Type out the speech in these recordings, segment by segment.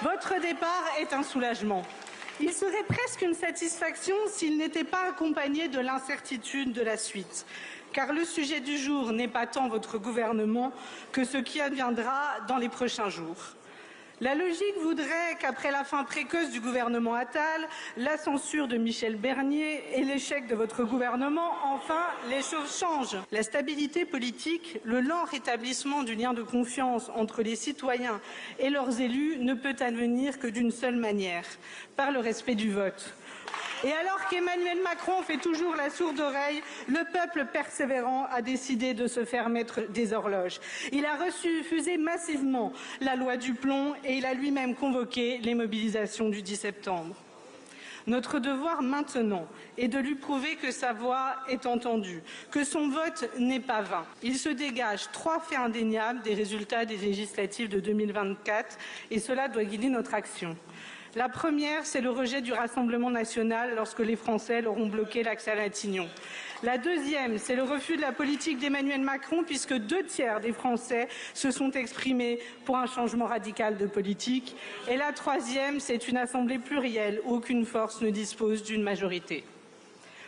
Votre départ est un soulagement. Il serait presque une satisfaction s'il n'était pas accompagné de l'incertitude de la suite. Car le sujet du jour n'est pas tant votre gouvernement que ce qui adviendra dans les prochains jours. La logique voudrait qu'après la fin précoce du gouvernement Attal, la censure de Michel Barnier et l'échec de votre gouvernement, enfin, les choses changent. La stabilité politique, le lent rétablissement du lien de confiance entre les citoyens et leurs élus ne peut advenir que d'une seule manière, par le respect du vote. Et alors qu'Emmanuel Macron fait toujours la sourde oreille, le peuple persévérant a décidé de se faire mettre des horloges. Il a refusé massivement la loi du plomb et il a lui-même convoqué les mobilisations du 10 septembre. Notre devoir maintenant est de lui prouver que sa voix est entendue, que son vote n'est pas vain. Il se dégage 3 faits indéniables des résultats des législatives de 2024 et cela doit guider notre action. La première, c'est le rejet du Rassemblement national lorsque les Français leur ont bloqué l'accès à Matignon. La deuxième, c'est le refus de la politique d'Emmanuel Macron puisque 2/3 des Français se sont exprimés pour un changement radical de politique. Et la troisième, c'est une assemblée plurielle où aucune force ne dispose d'une majorité.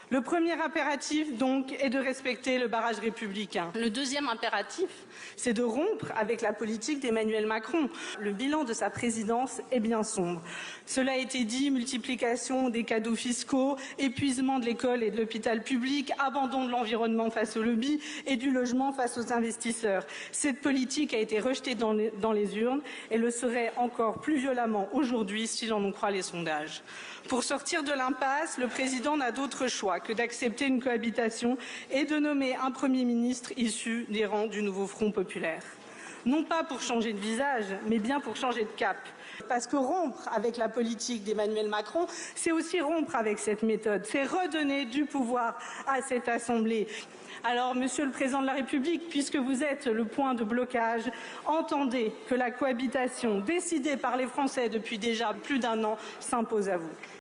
Le premier impératif, donc, est de respecter le barrage républicain. Le deuxième impératif, c'est de rompre avec la politique d'Emmanuel Macron. Le bilan de sa présidence est bien sombre. Cela a été dit, multiplication des cadeaux fiscaux, épuisement de l'école et de l'hôpital public, abandon de l'environnement face aux lobbies et du logement face aux investisseurs. Cette politique a été rejetée dans les urnes et le serait encore plus violemment aujourd'hui si l'on en croit les sondages. Pour sortir de l'impasse, le président n'a d'autre choix que d'accepter une cohabitation et de nommer un Premier ministre issu des rangs du nouveau Front populaire. Non pas pour changer de visage, mais bien pour changer de cap. Parce que rompre avec la politique d'Emmanuel Macron, c'est aussi rompre avec cette méthode, c'est redonner du pouvoir à cette Assemblée. Alors, Monsieur le Président de la République, puisque vous êtes le point de blocage, entendez que la cohabitation décidée par les Français depuis déjà plus d'1 an s'impose à vous.